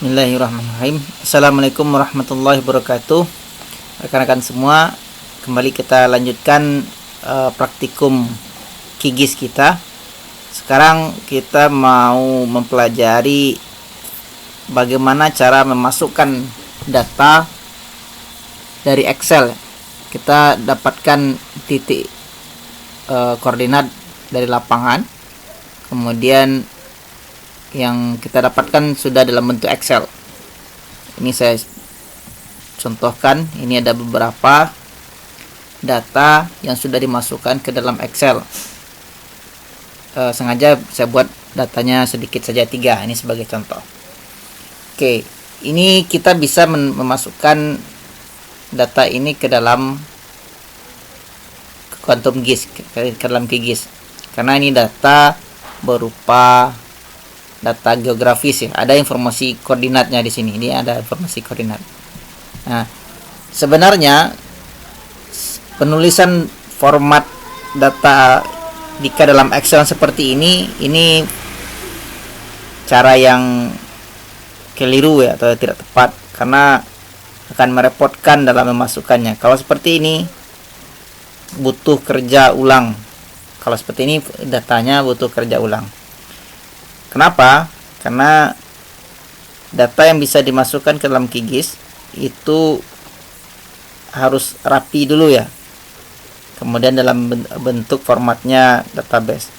Bismillahirrahmanirrahim. Assalamualaikum warahmatullahi wabarakatuh. Rekan-rekan semua, kembali kita lanjutkan praktikum QGIS kita. Sekarang kita mau mempelajari bagaimana cara memasukkan data dari Excel. Kita dapatkan titik koordinat dari lapangan, kemudian yang kita dapatkan sudah dalam bentuk Excel. Ini saya contohkan, ini ada beberapa data yang sudah dimasukkan ke dalam Excel. Sengaja saya buat datanya sedikit saja 3, ini sebagai contoh. Oke, ini kita bisa memasukkan data ini ke dalam Quantum GIS, ke dalam QGIS, karena ini data berupa data geografis ya, ada informasi koordinatnya di sini. Ini ada informasi koordinat. Nah, sebenarnya penulisan format data jika dalam Excel seperti ini cara yang keliru ya, atau tidak tepat, karena akan merepotkan dalam memasukkannya. Kalau seperti ini butuh kerja ulang. Kalau seperti ini datanya butuh kerja ulang. Kenapa? Karena data yang bisa dimasukkan ke dalam QGIS itu harus rapi dulu ya. Kemudian dalam bentuk formatnya database.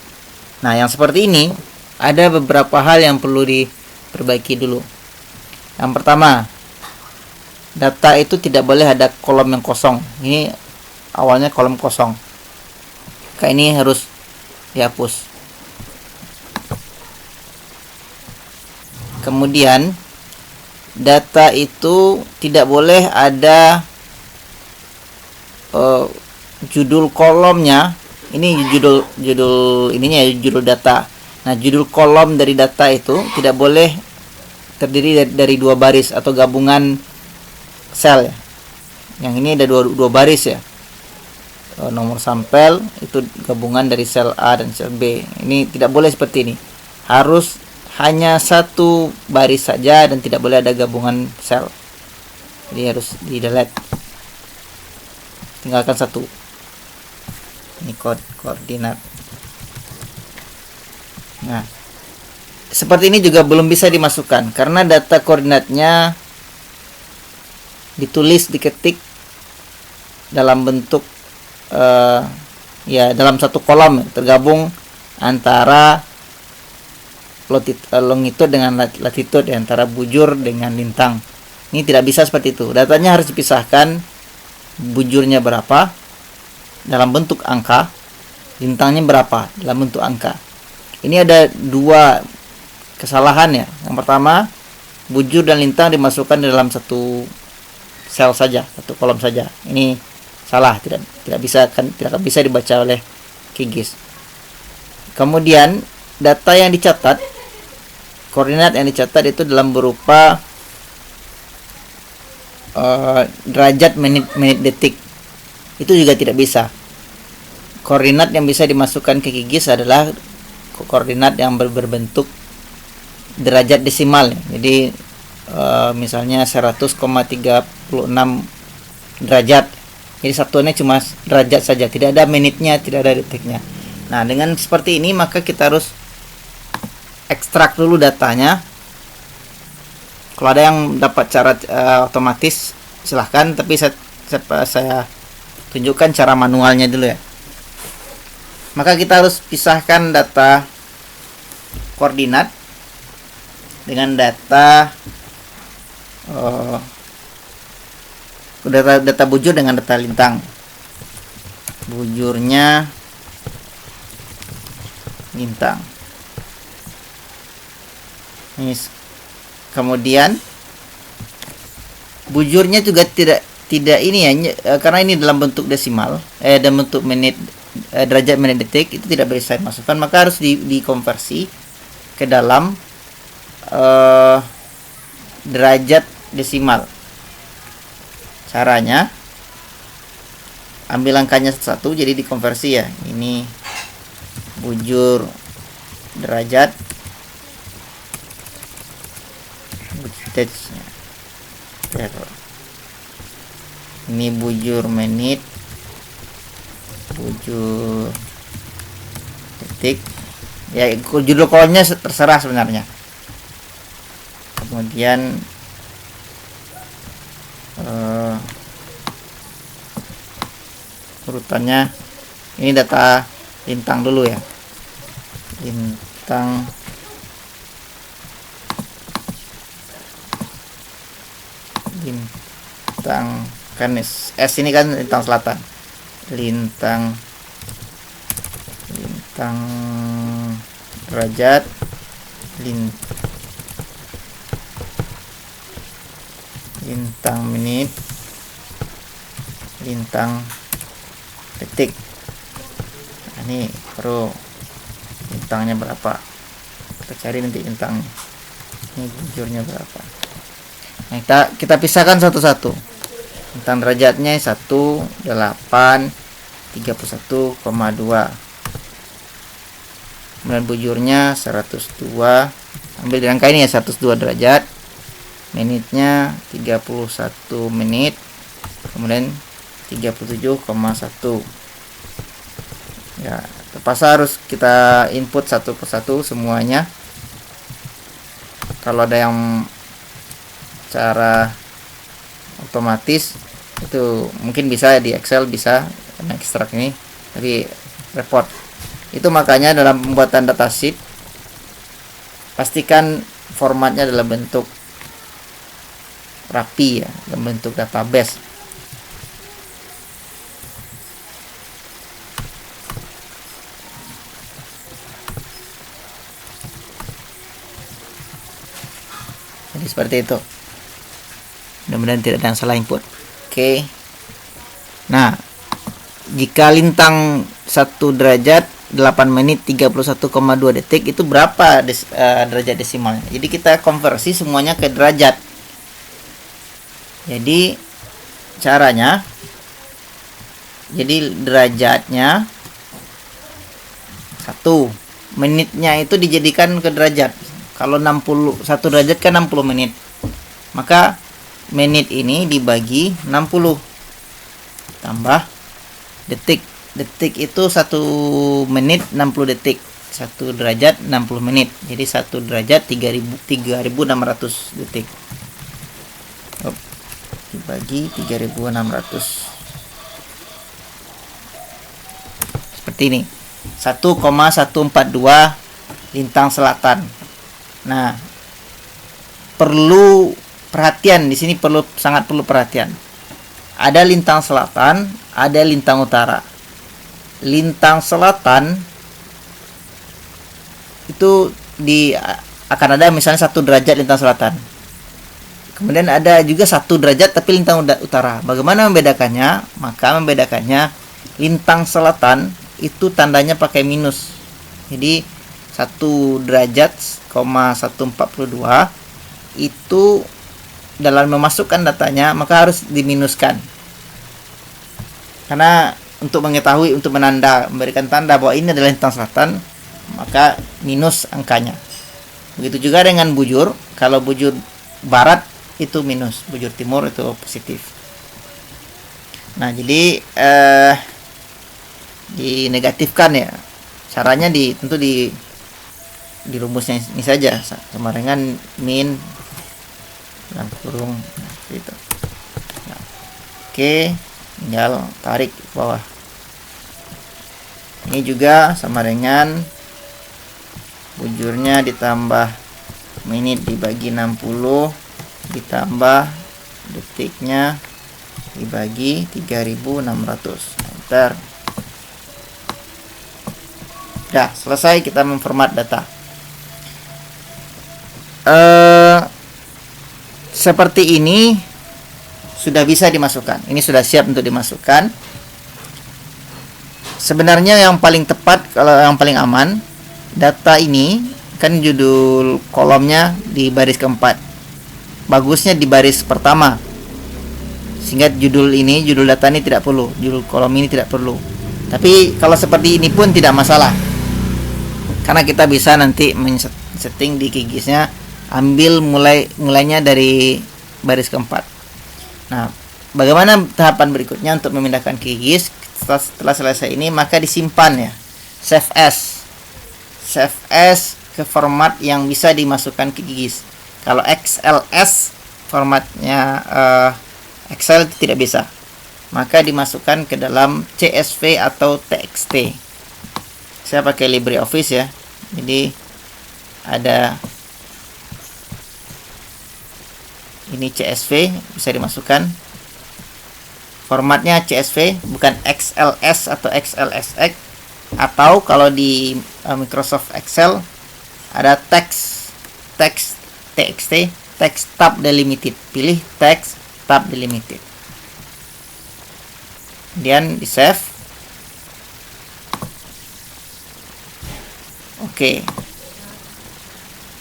Nah, yang seperti ini ada beberapa hal yang perlu diperbaiki dulu. Yang pertama, data itu tidak boleh ada kolom yang kosong. Ini awalnya kolom kosong. Kayak ini harus dihapus. Kemudian data itu tidak boleh ada judul kolomnya. Ini judul ininya ya, judul data. Nah, judul kolom dari data itu tidak boleh terdiri dari 2 baris atau gabungan sel ya. Yang ini ada dua baris ya. Nomor sampel itu gabungan dari sel A dan sel B. Ini tidak boleh seperti ini. Harus hanya satu baris saja dan tidak boleh ada gabungan sel. Jadi harus di delete. Tinggalkan satu. Ini koordinat. Nah, seperti ini juga belum bisa dimasukkan karena data koordinatnya ditulis, diketik dalam bentuk ya dalam satu kolom, tergabung antara longitude dengan latitude, antara bujur dengan lintang. Ini tidak bisa seperti itu. Datanya harus dipisahkan, bujurnya berapa dalam bentuk angka, lintangnya berapa dalam bentuk angka. Ini ada 2 kesalahan ya. Yang pertama, bujur dan lintang dimasukkan dalam satu sel saja, satu kolom saja. Ini salah, tidak akan bisa dibaca oleh QGIS. Kemudian data yang dicatat, koordinat yang dicatat itu dalam berupa derajat, menit, detik. Itu juga tidak bisa. Koordinat yang bisa dimasukkan ke QGIS adalah koordinat yang berbentuk derajat desimal. Jadi misalnya 100,36 derajat. Jadi satuannya cuma derajat saja, tidak ada menitnya, tidak ada detiknya. Nah, dengan seperti ini maka kita harus ekstrak dulu datanya. Kalau ada yang dapat cara otomatis silahkan, tapi saya tunjukkan cara manualnya dulu ya. Maka kita harus pisahkan data koordinat dengan data data bujur dengan data lintang. Bujurnya lintang. Kemudian bujurnya juga tidak ini ya, karena ini dalam bentuk desimal, dalam bentuk menit, derajat, menit, detik, itu tidak bisa dimasukkan, maka harus dikonversi ke dalam derajat desimal. Caranya, ambil angkanya satu, jadi dikonversi ya. Ini bujur derajat Voltage-nya. Ini bujur menit, bujur detik. Ya, judul kolomnya terserah sebenarnya. Kemudian urutannya ini data lintang dulu ya, lintang kan S ini kan lintang selatan, lintang derajat, lintang menit, lintang detik. Nah, ini perlu lintangnya berapa, kita cari nanti lintangnya. Ini bujurnya berapa. Nah, kita pisahkan satu-satu. Lintang derajatnya 1831,2. Kemudian bujurnya 102. Ambil di angka ini ya, 102 derajat. Menitnya 31 menit. Kemudian 37,1. Ya, terpaksa harus kita input satu persatu semuanya. Kalau ada yang cara otomatis itu mungkin bisa di Excel, bisa ekstrak ini, tapi repot. Itu makanya dalam pembuatan datasheet pastikan formatnya dalam bentuk rapi ya, dalam bentuk database. Jadi seperti itu. Mudah-mudahan tidak ada yang salah input. Oke. Nah, jika lintang 1 derajat 8 menit 31,2 detik itu berapa derajat desimalnya? Jadi kita konversi semuanya ke derajat. Jadi caranya, jadi derajatnya 1, menitnya itu dijadikan ke derajat. Kalau 1 derajat kan 60 menit. Maka menit ini dibagi 60 tambah detik. Detik itu 1 menit 60 detik. 1 derajat 60 menit. Jadi 1 derajat 3600 detik. Dibagi 3600. Seperti ini. 1,142 lintang selatan. Nah, perlu perhatian di sini, sangat perlu perhatian. Ada lintang selatan, ada lintang utara. Lintang selatan itu akan ada misalnya 1 derajat lintang selatan. Kemudian ada juga 1 derajat tapi lintang utara. Bagaimana membedakannya? Maka membedakannya lintang selatan itu tandanya pakai minus. Jadi 1 derajat, 142 itu dalam memasukkan datanya maka harus diminuskan. Karena untuk mengetahui, untuk memberikan tanda bahwa ini adalah lintang selatan, maka minus angkanya. Begitu juga dengan bujur. Kalau bujur barat itu minus, bujur timur itu positif. Nah, jadi dinegatifkan ya. Caranya tentu di rumusnya ini saja, sama dengan min dalam kurung gitu. Nah, oke, tinggal tarik ke bawah. Ini juga sama dengan bujurnya ditambah menit dibagi 60 ditambah detiknya dibagi 3600. Enter. Dah selesai kita memformat data. Seperti ini sudah bisa dimasukkan. Ini sudah siap untuk dimasukkan. Sebenarnya yang paling tepat, kalau yang paling aman, data ini kan judul kolomnya di baris keempat. Bagusnya di baris pertama. Sehingga judul data ini tidak perlu, judul kolom ini tidak perlu. Tapi kalau seperti ini pun tidak masalah. Karena kita bisa nanti men-setting di QGIS-nya ambil mulainya dari baris keempat. Nah, bagaimana tahapan berikutnya untuk memindahkan ke QGIS? Setelah selesai ini maka disimpan ya, save as ke format yang bisa dimasukkan ke QGIS. Kalau XLS formatnya Excel tidak bisa, maka dimasukkan ke dalam CSV atau TXT. Saya pakai LibreOffice ya, jadi ada ini CSV, bisa dimasukkan formatnya CSV, bukan XLS atau XLSX. Atau kalau di Microsoft Excel ada text TXT, text tab delimited, pilih text tab delimited, kemudian di save. Oke.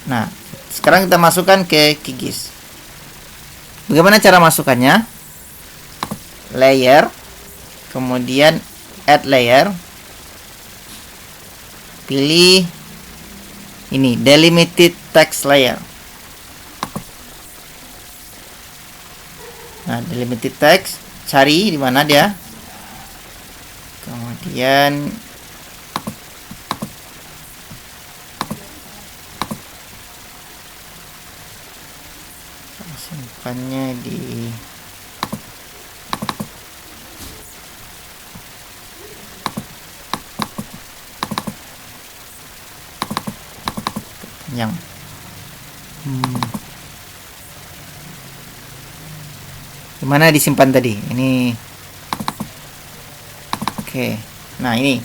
Nah, sekarang kita masukkan ke QGIS. Bagaimana cara masukkannya? Layer, kemudian add layer, pilih ini delimited text layer. Nah, delimited text, cari di mana dia, kemudian simpannya di yang dimana disimpan tadi ini. Oke, nah ini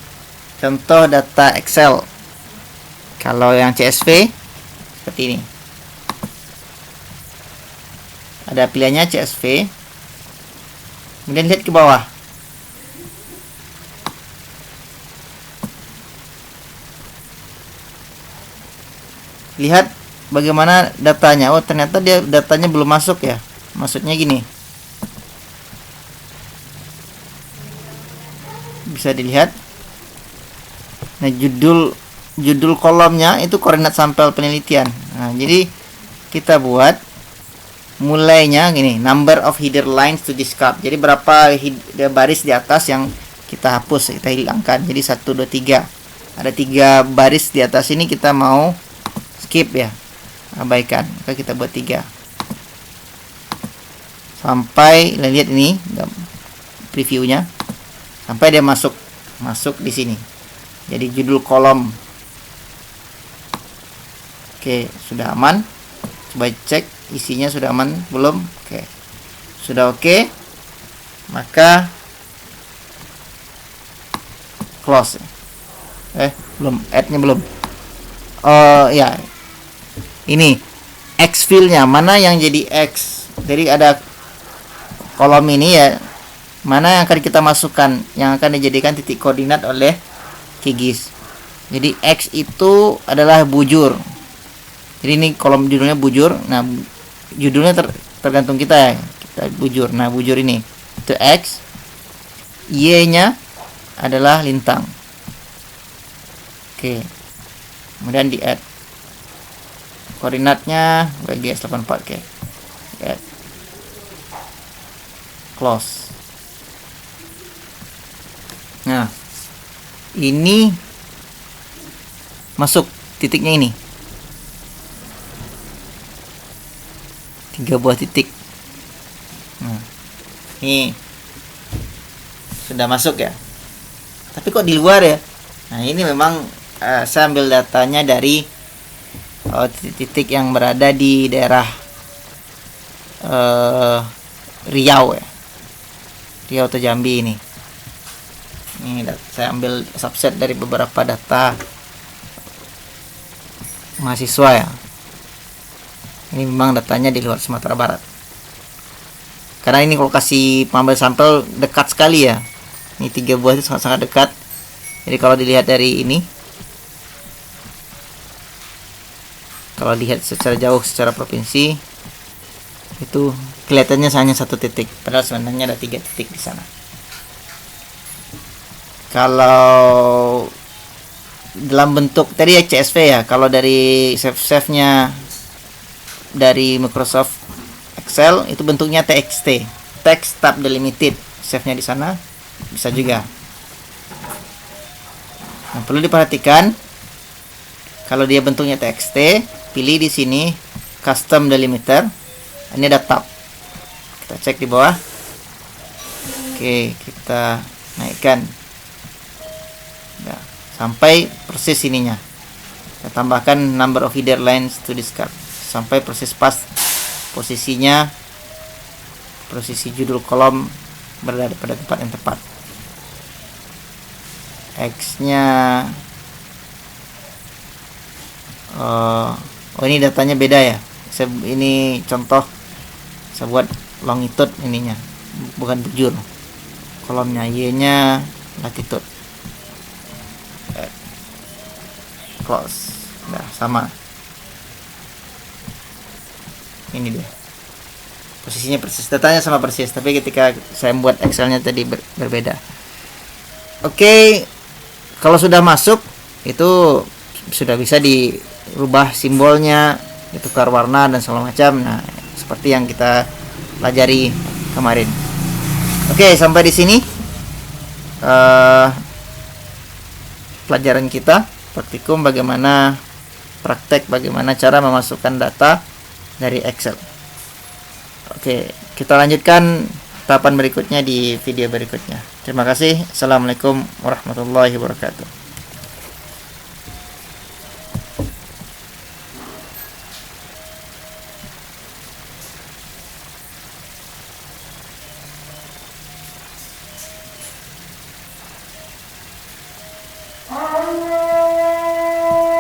contoh data Excel. Kalau yang CSV seperti ini, ada pilihannya CSV, kemudian lihat ke bawah. Lihat bagaimana datanya. Oh, ternyata dia datanya belum masuk ya. Maksudnya gini, bisa dilihat. Nah, judul kolomnya itu koordinat sampel penelitian. Nah, jadi kita buat mulainya gini, number of header lines to discard. Jadi berapa baris di atas yang kita hapus, kita hilangkan. Jadi 1, 2, 3. Ada 3 baris di atas ini kita mau skip ya, abaikan. Maka kita buat 3 sampai lihat ini previewnya, sampai dia masuk di sini. Jadi judul kolom. Oke, sudah aman. Coba cek isinya sudah aman belum? Oke. Sudah oke. Maka close. Belum, add-nya belum. Oh ya. Ini X fill-nya mana yang jadi X. Jadi ada kolom ini ya. Mana yang akan kita masukkan, yang akan dijadikan titik koordinat oleh QGIS. Jadi X itu adalah bujur. Jadi ini kolom judulnya bujur. Nah, judulnya tergantung kita ya. Kita bujur. Nah, bujur ini itu X. Y-nya adalah lintang. Oke. Kemudian di add. Koordinatnya WGS 84. Oke. Add. Close. Nah, ini masuk titiknya ini. 3 buah titik. Nah, ini sudah masuk ya. Tapi kok di luar ya? Nah, ini memang saya ambil datanya dari titik-titik yang berada di daerah Riau ya. Riau atau Jambi ini. Ini saya ambil subset dari beberapa data mahasiswa ya. Ini memang datanya di luar Sumatera Barat. Karena ini lokasi pengambil sampel dekat sekali ya. Ini 3 buah itu sangat-sangat dekat. Jadi kalau dilihat dari ini, kalau lihat secara jauh secara provinsi, itu kelihatannya hanya 1 titik. Padahal sebenarnya ada 3 titik di sana. Kalau dalam bentuk tadi ya CSV ya. Kalau dari save-nya dari Microsoft Excel itu bentuknya TXT, text tab delimited, save-nya di sana bisa juga. Nah, perlu diperhatikan kalau dia bentuknya TXT, pilih di sini custom delimiter. Ini ada tab. Kita cek di bawah. Oke, kita naikkan. Nah, sampai persis ininya. Kita tambahkan number of header lines to discard sampai persis pas posisinya, posisi judul kolom berada pada tempat yang tepat. X-nya ini datanya beda ya. Ini contoh saya buat longitude ininya, bukan bujur. Kolomnya Y-nya latitude. Close. Nah, sama. Ini dia. Posisinya persis, datanya sama persis, tapi ketika saya membuat Excel-nya tadi berbeda. Oke, kalau sudah masuk itu sudah bisa dirubah simbolnya, ditukar warna dan segala macam. Nah, seperti yang kita pelajari kemarin. Oke, sampai di sini pelajaran kita praktikum bagaimana praktek bagaimana cara memasukkan data dari Excel. Oke, kita lanjutkan tahapan berikutnya di video berikutnya. Terima kasih. Assalamualaikum warahmatullahi wabarakatuh.